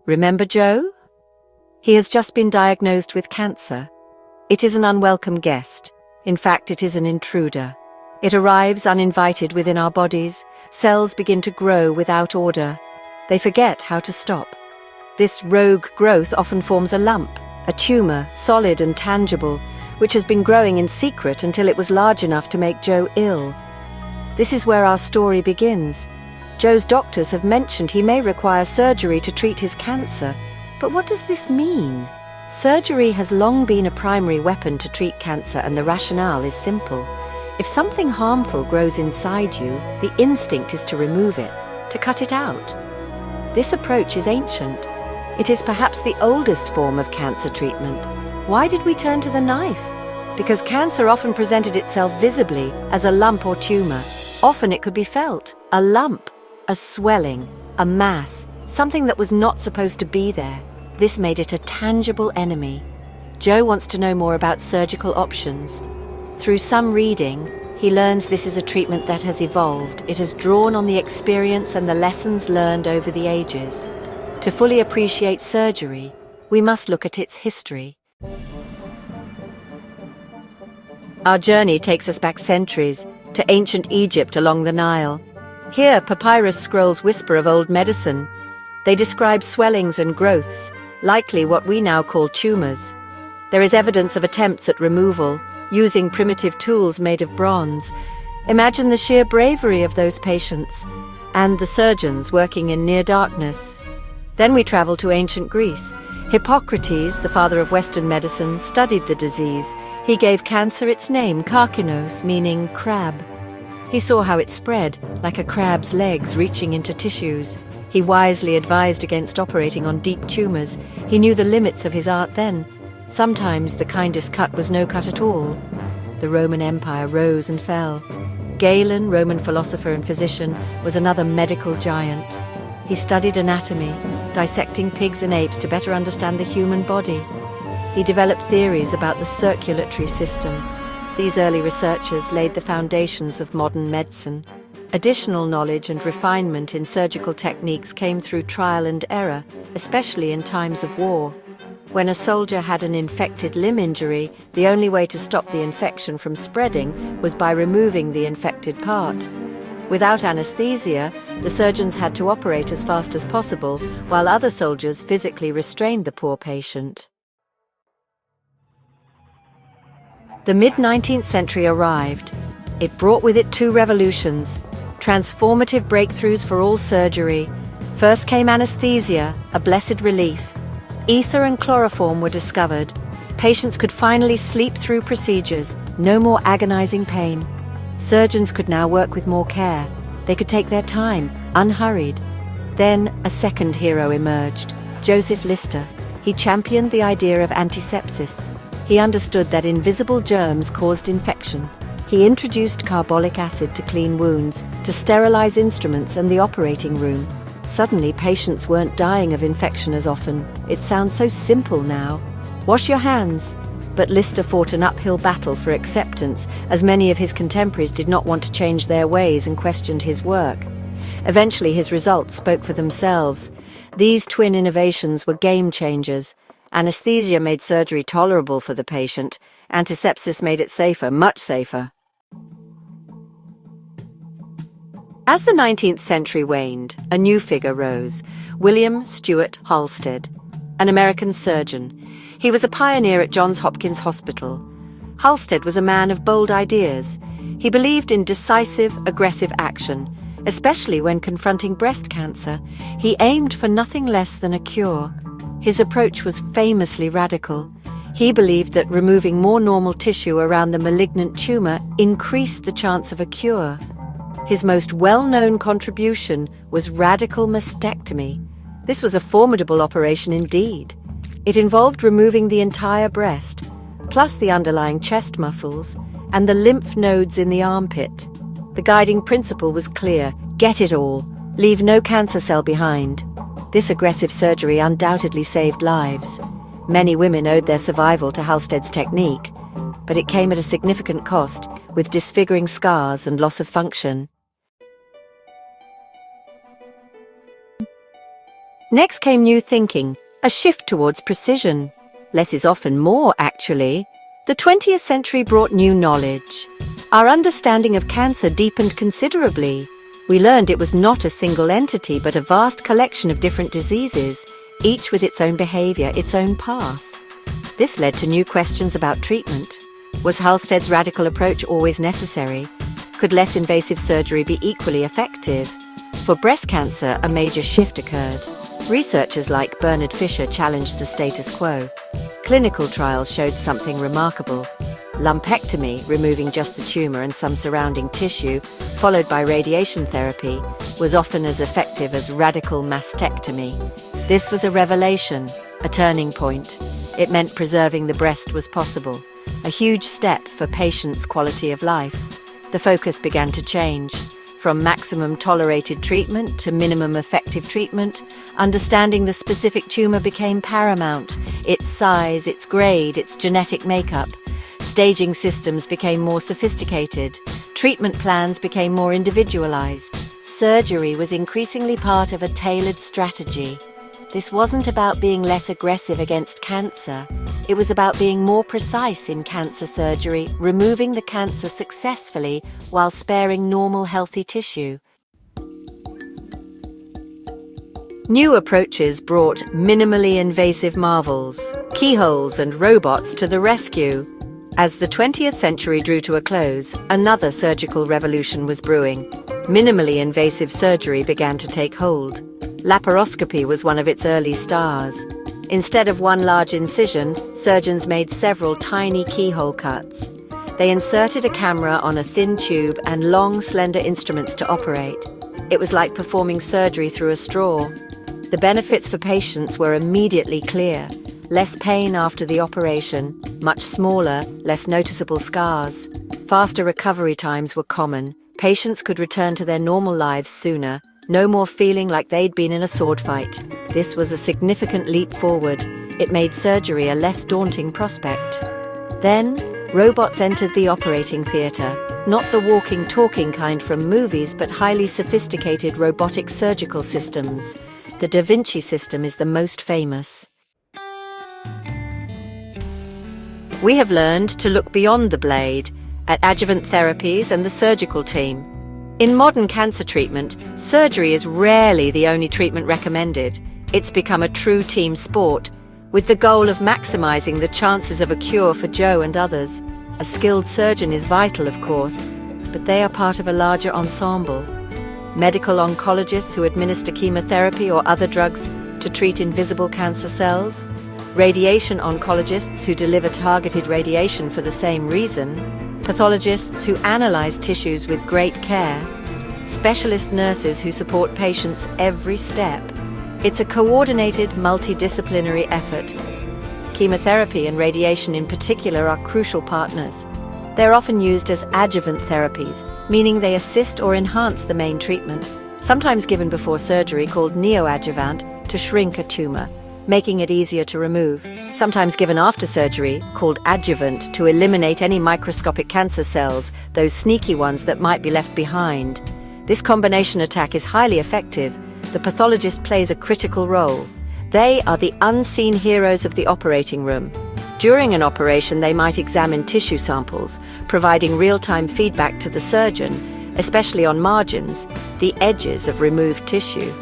Remember Joe? He has just been diagnosed with cancer. It is an unwelcome guest. In fact, it is an intruder. It arrives uninvited within our bodies. Cells begin to grow without order. They forget how to stop. This rogue growth often forms a lump, a tumor, solid and tangible, which has been growing in secret until it was large enough to make Joe ill. This is where our story begins. Joe's doctors have mentioned he may require surgery to treat his cancer. But what does this mean? Surgery has long been a primary weapon to treat cancer, and the rationale is simple. If something harmful grows inside you, the instinct is to remove it, to cut it out. This approach is ancient. It is perhaps the oldest form of cancer treatment. Why did we turn to the knife? Because cancer often presented itself visibly as a lump or tumor. Often it could be felt, a lump, a swelling, a mass, something that was not supposed to be there. This made it a tangible enemy. Joe wants to know more about surgical options. Through some reading, he learns this is a treatment that has evolved. It has drawn on the experience and the lessons learned over the ages. To fully appreciate surgery, we must look at its history. Our journey takes us back centuries, to ancient Egypt along the Nile. Here, papyrus scrolls whisper of old medicine. They describe swellings and growths, likely what we now call tumors. There is evidence of attempts at removal, using primitive tools made of bronze. Imagine the sheer bravery of those patients, and the surgeons working in near darkness. Then we travel to ancient Greece. Hippocrates, the father of Western medicine, studied the disease. He gave cancer its name, karkinos, meaning crab. He saw how it spread, like a crab's legs reaching into tissues. He wisely advised against operating on deep tumors. He knew the limits of his art then. Sometimes the kindest cut was no cut at all. The Roman Empire rose and fell. Galen, Roman philosopher and physician, was another medical giant. He studied anatomy, dissecting pigs and apes to better understand the human body. He developed theories about the circulatory system. These early researchers laid the foundations of modern medicine. Additional knowledge and refinement in surgical techniques came through trial and error, especially in times of war. When a soldier had an infected limb injury, the only way to stop the infection from spreading was by removing the infected part. Without anesthesia, the surgeons had to operate as fast as possible, while other soldiers physically restrained the poor patient. The mid-19th century arrived. It brought with it two revolutions, transformative breakthroughs for all surgery. First came anesthesia, a blessed relief. Ether and chloroform were discovered. Patients could finally sleep through procedures, no more agonizing pain. Surgeons could now work with more care. They could take their time, unhurried. Then a second hero emerged, Joseph Lister. He championed the idea of antisepsis. He understood that invisible germs caused infection. He introduced carbolic acid to clean wounds, to sterilize instruments and the operating room. Suddenly, patients weren't dying of infection as often. It sounds so simple now. Wash your hands. But Lister fought an uphill battle for acceptance, as many of his contemporaries did not want to change their ways and questioned his work. Eventually, his results spoke for themselves. These twin innovations were game changers. Anesthesia made surgery tolerable for the patient. Antisepsis made it safer, much safer. As the 19th century waned, a new figure rose, William Stewart Halsted, an American surgeon. He was a pioneer at Johns Hopkins Hospital. Halsted was a man of bold ideas. He believed in decisive, aggressive action, especially when confronting breast cancer. He aimed for nothing less than a cure. His approach was famously radical. He believed that removing more normal tissue around the malignant tumor increased the chance of a cure. His most well-known contribution was radical mastectomy. This was a formidable operation indeed. It involved removing the entire breast, plus the underlying chest muscles, and the lymph nodes in the armpit. The guiding principle was clear: get it all, leave no cancer cell behind. This aggressive surgery undoubtedly saved lives. Many women owed their survival to Halsted's technique, but it came at a significant cost, with disfiguring scars and loss of function. Next came new thinking, a shift towards precision. Less is often more, actually. The 20th century brought new knowledge. Our understanding of cancer deepened considerably. We learned it was not a single entity, but a vast collection of different diseases, each with its own behavior, its own path. This led to new questions about treatment. Was Halsted's radical approach always necessary? Could less invasive surgery be equally effective? For breast cancer, a major shift occurred. Researchers like Bernard Fisher challenged the status quo. Clinical trials showed something remarkable. Lumpectomy, removing just the tumor and some surrounding tissue, followed by radiation therapy, was often as effective as radical mastectomy. This was a revelation, a turning point. It meant preserving the breast was possible, a huge step for patients' quality of life. The focus began to change. From maximum tolerated treatment to minimum effective treatment, understanding the specific tumor became paramount. Its size, its grade, its genetic makeup. Staging systems became more sophisticated. Treatment plans became more individualized. Surgery was increasingly part of a tailored strategy. This wasn't about being less aggressive against cancer. It was about being more precise in cancer surgery, removing the cancer successfully while sparing normal healthy tissue. New approaches brought minimally invasive marvels, keyholes and robots to the rescue. As the 20th century drew to a close, another surgical revolution was brewing. Minimally invasive surgery began to take hold. Laparoscopy was one of its early stars. Instead of one large incision, surgeons made several tiny keyhole cuts. They inserted a camera on a thin tube and long, slender instruments to operate. It was like performing surgery through a straw. The benefits for patients were immediately clear. Less pain after the operation, much smaller, less noticeable scars. Faster recovery times were common. Patients could return to their normal lives sooner. No more feeling like they'd been in a sword fight. This was a significant leap forward. It made surgery a less daunting prospect. Then, robots entered the operating theater. Not the walking, talking kind from movies, but highly sophisticated robotic surgical systems. The Da Vinci system is the most famous. We have learned to look beyond the blade, at adjuvant therapies and the surgical team. In modern cancer treatment, surgery is rarely the only treatment recommended. It's become a true team sport, with the goal of maximizing the chances of a cure for Joe and others. A skilled surgeon is vital, of course, but they are part of a larger ensemble. Medical oncologists who administer chemotherapy or other drugs to treat invisible cancer cells. Radiation oncologists who deliver targeted radiation for the same reason. Pathologists who analyze tissues with great care, specialist nurses who support patients every step. It's a coordinated, multidisciplinary effort. Chemotherapy and radiation in particular are crucial partners. They're often used as adjuvant therapies, meaning they assist or enhance the main treatment, sometimes given before surgery called neoadjuvant to shrink a tumor, making it easier to remove. Sometimes given after surgery, called adjuvant, to eliminate any microscopic cancer cells, those sneaky ones that might be left behind. This combination attack is highly effective. The pathologist plays a critical role. They are the unseen heroes of the operating room. During an operation, they might examine tissue samples, providing real-time feedback to the surgeon, especially on margins, the edges of removed tissue.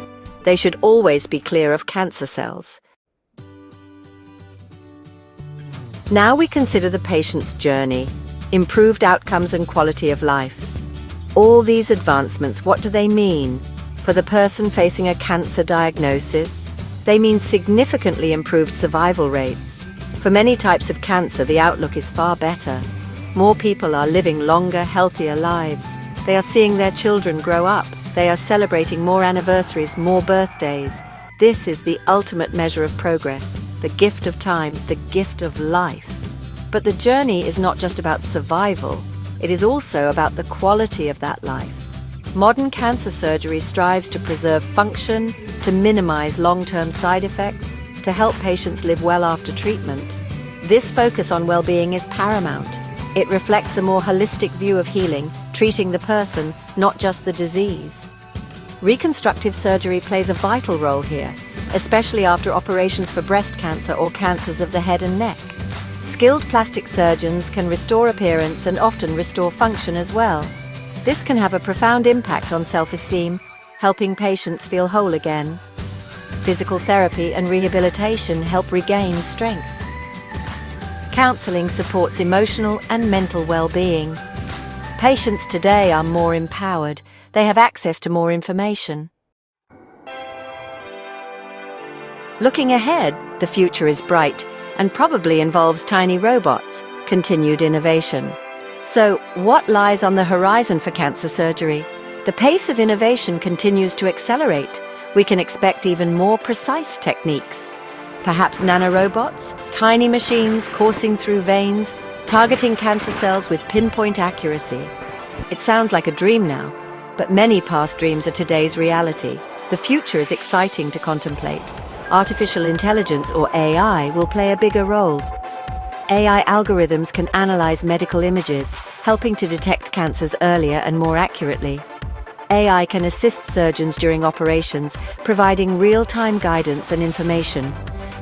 They should always be clear of cancer cells. Now we consider the patient's journey, improved outcomes and quality of life. All these advancements, what do they mean? For the person facing a cancer diagnosis, they mean significantly improved survival rates. For many types of cancer, the outlook is far better. More people are living longer, healthier lives. They are seeing their children grow up. They are celebrating more anniversaries, more birthdays. This is the ultimate measure of progress. The gift of time, the gift of life. But the journey is not just about survival, it is also about the quality of that life. Modern cancer surgery strives to preserve function, to minimize long-term side effects, to help patients live well after treatment. This focus on well-being is paramount. It reflects a more holistic view of healing, treating the person, not just the disease. Reconstructive surgery plays a vital role here, especially after operations for breast cancer or cancers of the head and neck. Skilled plastic surgeons can restore appearance and often restore function as well. This can have a profound impact on self-esteem, helping patients feel whole again. Physical therapy and rehabilitation help regain strength. Counseling supports emotional and mental well-being. Patients today are more empowered. They have access to more information. Looking ahead, the future is bright and probably involves tiny robots, continued innovation. So, what lies on the horizon for cancer surgery? The pace of innovation continues to accelerate. We can expect even more precise techniques. Perhaps nanorobots, tiny machines coursing through veins, targeting cancer cells with pinpoint accuracy. It sounds like a dream now, but many past dreams are today's reality. The future is exciting to contemplate. Artificial intelligence, or AI, will play a bigger role. AI algorithms can analyze medical images, helping to detect cancers earlier and more accurately. AI can assist surgeons during operations, providing real-time guidance and information.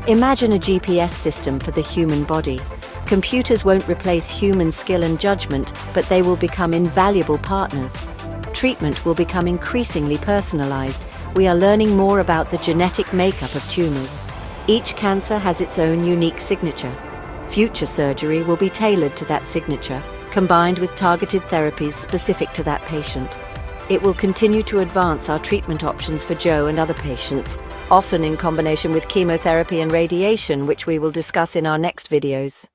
Imagine a GPS system for the human body. Computers won't replace human skill and judgment, but they will become invaluable partners. Treatment will become increasingly personalized. We are learning more about the genetic makeup of tumors. Each cancer has its own unique signature. Future surgery will be tailored to that signature, combined with targeted therapies specific to that patient. It will continue to advance our treatment options for Joe and other patients, often in combination with chemotherapy and radiation, which we will discuss in our next videos.